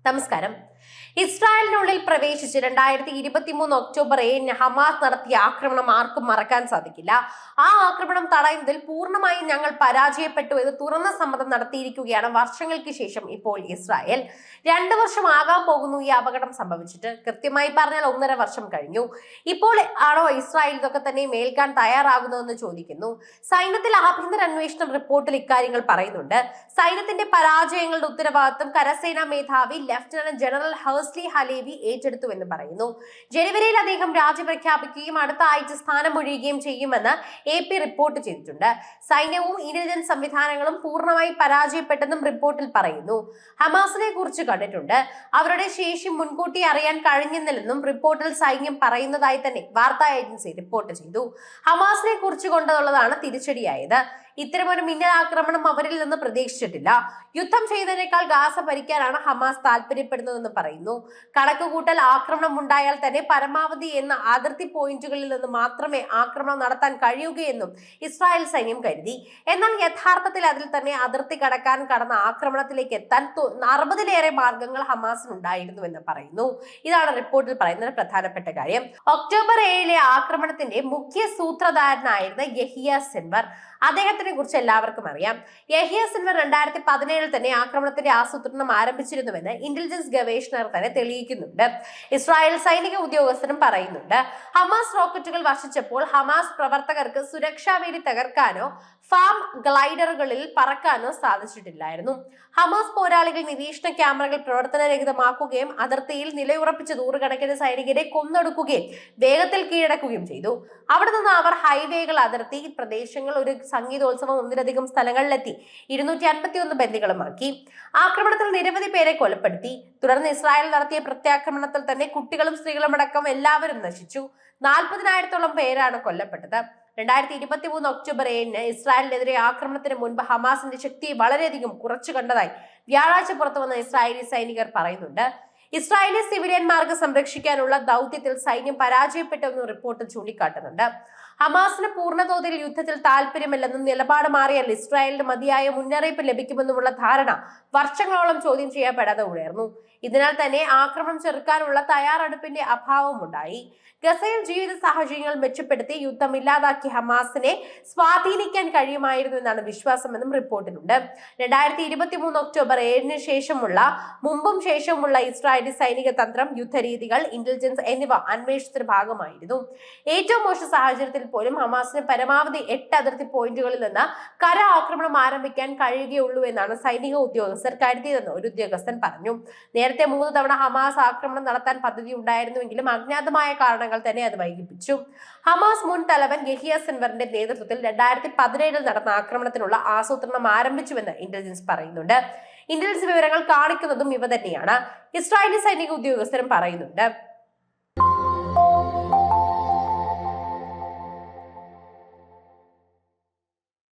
നമസ്കാരം. ഇസ്രായേലിനുള്ളിൽ പ്രവേശിച്ച് 2023 October 7 Hamas നടത്തിയ ആക്രമണം ആർക്കും മറക്കാൻ സാധിക്കില്ല. ആ ആക്രമണം തടയുന്നതിൽ പൂർണ്ണമായും ഞങ്ങൾ പരാജയപ്പെട്ടു എന്ന് തുറന്ന സമ്മതം നടത്തിയിരിക്കുകയാണ് വർഷങ്ങൾക്ക് ശേഷം ഇപ്പോൾ ഇസ്രായേൽ. 2 വർഷം ആകാൻ പോകുന്നു ഈ അപകടം സംഭവിച്ചിട്ട്. കൃത്യമായി പറഞ്ഞാൽ 1.5 വർഷം കഴിഞ്ഞു. ഇപ്പോൾ ആണോ ഇസ്രായേൽ ഇതൊക്കെ തന്നെ മേൽക്കാൻ തയ്യാറാകുന്നതെന്ന് ചോദിക്കുന്നു. സൈന്യത്തിൽ ആഭ്യന്തര അന്വേഷണം റിപ്പോർട്ടിൽ ഇക്കാര്യങ്ങൾ പറയുന്നുണ്ട്. സൈന്യത്തിന്റെ പരാജയങ്ങളുടെ ഉത്തരവാദിത്വം കരസേനാ മേധാവി ലഫ്റ്റനന്റ് ജനറൽ ഹേഴ്സ്ലി ഹലേവി ഏറ്റെടുത്തുവെന്ന് പറയുന്നു. ജനുവരിയിൽ അദ്ദേഹം രാജി പ്രഖ്യാപിക്കുകയും അടുത്ത ആഴ്ച സ്ഥാനമൊഴിയുകയും ചെയ്യുമെന്ന് AP റിപ്പോർട്ട് ചെയ്തിട്ടുണ്ട്. സൈന്യവും ഇന്റലിജൻസ് സംവിധാനങ്ങളും പൂർണ്ണമായി പരാജയപ്പെട്ടെന്നും റിപ്പോർട്ടിൽ പറയുന്നു. ഹമാസിനെ കുറിച്ച് കണ്ടിട്ടുണ്ട്. അവരുടെ ശേഷി മുൻകൂട്ടി അറിയാൻ കഴിഞ്ഞില്ലെന്നും റിപ്പോർട്ടിൽ സൈന്യം പറയുന്നതായി തന്നെ വാർത്താ ഏജൻസി റിപ്പോർട്ട് ചെയ്തു. ഹമാസിനെ കുറിച്ച് കൊണ്ടുള്ളതാണ് തിരിച്ചടിയായത്. ഇത്തരമൊരു മിന്നൽ ആക്രമണം അവരിൽ നിന്ന് പ്രതീക്ഷിച്ചിട്ടില്ല. യുദ്ധം ചെയ്യുന്നതിനേക്കാൾ ഗാസ ഭരിക്കാനാണ് ഹമാസ് താല്പര്യപ്പെടുന്നതെന്ന് പറയുന്നു. കണക്കുകൂട്ടൽ ആക്രമണം ഉണ്ടായാൽ തന്നെ പരമാവധി എന്ന അതിർത്തി പോയിന്റുകളിൽ നിന്ന് മാത്രമേ ആക്രമണം നടത്താൻ കഴിയുകയെന്നും ഇസ്രായേൽ സൈന്യം കരുതി. എന്നാൽ യഥാർത്ഥത്തിൽ അതിൽ തന്നെ അതിർത്തി കടന്ന ആക്രമണത്തിലേക്ക് എത്താൻ 60-ലേറെ മാർഗങ്ങൾ ഹമാസിനുണ്ടായിരുന്നുവെന്ന് പറയുന്നു. ഇതാണ് റിപ്പോർട്ടിൽ പറയുന്ന പ്രധാനപ്പെട്ട കാര്യം. ഒക്ടോബർ 7 ആക്രമണത്തിന്റെ മുഖ്യ സൂത്രധാരനായിരുന്ന യഹിയ സിൻവർ, അദ്ദേഹത്തിനെ കുറിച്ച് എല്ലാവർക്കും അറിയാം. യഹിയ സിൻവർ 2017 തന്നെ ആക്രമണത്തിന്റെ ആസൂത്രണം ആരംഭിച്ചിരുന്നുവെന്ന് ഇന്റലിജൻസ് ഗവേഷകർ തന്നെ തെളിയിക്കുന്നുണ്ട്. ഇസ്രായേൽ സൈനിക ഉദ്യോഗസ്ഥരും പറയുന്നുണ്ട്. ഹമാസ് റോക്കറ്റുകൾ വർഷിച്ചപ്പോൾ ഹമാസ് പ്രവർത്തകർക്ക് സുരക്ഷാ വേലി തകർക്കാനോ ഫാം ഗ്ലൈഡറുകളിൽ പറക്കാനോ സാധിച്ചിട്ടില്ലായിരുന്നു. ഹമാസ് പോരാളികൾ നിരീക്ഷണ ക്യാമറകൾ പ്രവർത്തനരഹിതമാക്കുകയും അതിർത്തിയിൽ നിലയുറപ്പിച്ച നൂറുകണക്കിന് സൈനികരെ കൊന്നൊടുക്കുകയും വേഗത്തിൽ കീഴടക്കുകയും ചെയ്തു. അവിടെ നിന്ന് അവർ ഹൈവേകൾ, അതിർത്തി പ്രദേശങ്ങൾ, ഒരു സംഗീതോത്സവം, ഒന്നിലധികം സ്ഥലങ്ങളിലെത്തി 251 ബന്ദികളുമാക്കി. ആക്രമണത്തിൽ നിരവധി പേരെ കൊലപ്പെടുത്തി. തുടർന്ന് ഇസ്രായേൽ നടത്തിയ പ്രത്യാക്രമണത്തിൽ തന്നെ കുട്ടികളും സ്ത്രീകളും അടക്കം എല്ലാവരും നശിച്ചു. 40,000-ഓളം പേരാണ് കൊല്ലപ്പെട്ടത്. 2023 ഒക്ടോബർ 7 ഇസ്രായേലിനെതിരെ ആക്രമണത്തിന് മുൻപ് ഹമാസിന്റെ ശക്തി വളരെയധികം കുറച്ചു കണ്ടതായി വ്യാഴാഴ്ച പുറത്തുവന്ന ഇസ്രായേലി സൈനികർ പറയുന്നുണ്ട്. ഇസ്രായേലി സിവിലിയന്മാർക്ക് സംരക്ഷിക്കാനുള്ള ദൗത്യത്തിൽ സൈന്യം പരാജയപ്പെട്ടെന്നും റിപ്പോർട്ടിൽ ചൂണ്ടിക്കാട്ടുന്നുണ്ട്. ഹമാസിന് പൂർണ്ണതോതിൽ യുദ്ധത്തിൽ താല്പര്യമില്ലെന്നും നിലപാട് മാറിയാൽ ഇസ്രായേലിന് മതിയായ മുന്നറിയിപ്പ് ലഭിക്കുമെന്നുമുള്ള ധാരണ വർഷങ്ങളോളം ചോദ്യം ചെയ്യപ്പെടാതെ ഉയർന്നു. ഇതിനാൽ തന്നെ ആക്രമണം ചെറുക്കാനുള്ള തയ്യാറെടുപ്പിന്റെ അഭാവമുണ്ടായി. ഗസയിൽ ജീവിത സാഹചര്യങ്ങൾ മെച്ചപ്പെടുത്തി യുദ്ധം ഇല്ലാതാക്കി ഹമാസിനെ സ്വാധീനിക്കാൻ കഴിയുമായിരുന്നു എന്നാണ് വിശ്വാസമെന്നും റിപ്പോർട്ടിലുണ്ട്. 2023 ഒക്ടോബർ 7 ശേഷമുള്ള മുമ്പും ശേഷമുള്ള ഇസ്രായേലി സൈനിക തന്ത്രം, യുദ്ധരീതികൾ, ഇന്റലിജൻസ് എന്നിവ അന്വേഷണത്തിന്റെ ഭാഗമായിരുന്നു. ഏറ്റവും മോശം സാഹചര്യത്തിൽ പോലും ഹമാസിന് പരമാവധി 8 അതിർത്തി പോയിന്റുകളിൽ നിന്ന് കര ആക്രമണം ആരംഭിക്കാൻ കഴിയുകയുള്ളൂ എന്നാണ് സൈനിക ഉദ്യോഗസ്ഥർ കരുതിയതെന്ന് ഒരു ഉദ്യോഗസ്ഥൻ പറഞ്ഞു. നേരത്തെ 3 തവണ ഹമാസ് ആക്രമണം നടത്താൻ പദ്ധതി ഉണ്ടായിരുന്നുവെങ്കിലും അജ്ഞാതമായ കാരണങ്ങൾ തന്നെ അത് വൈകിപ്പിച്ചു. ഹമാസ് മുൻ തലവൻ യഹിയ സിൻവറിന്റെ നേതൃത്വത്തിൽ 2017 നടന്ന ആക്രമണത്തിനുള്ള ആസൂത്രണം ആരംഭിച്ചുവെന്ന് ഇന്റലിജൻസ് പറയുന്നുണ്ട്. ഇന്റലിജൻസ് വിവരങ്ങൾ കാണിക്കുന്നതും ഇവ തന്നെയാണ്. ഇസ്രായേലി സൈനിക ഉദ്യോഗസ്ഥരും പറയുന്നുണ്ട്.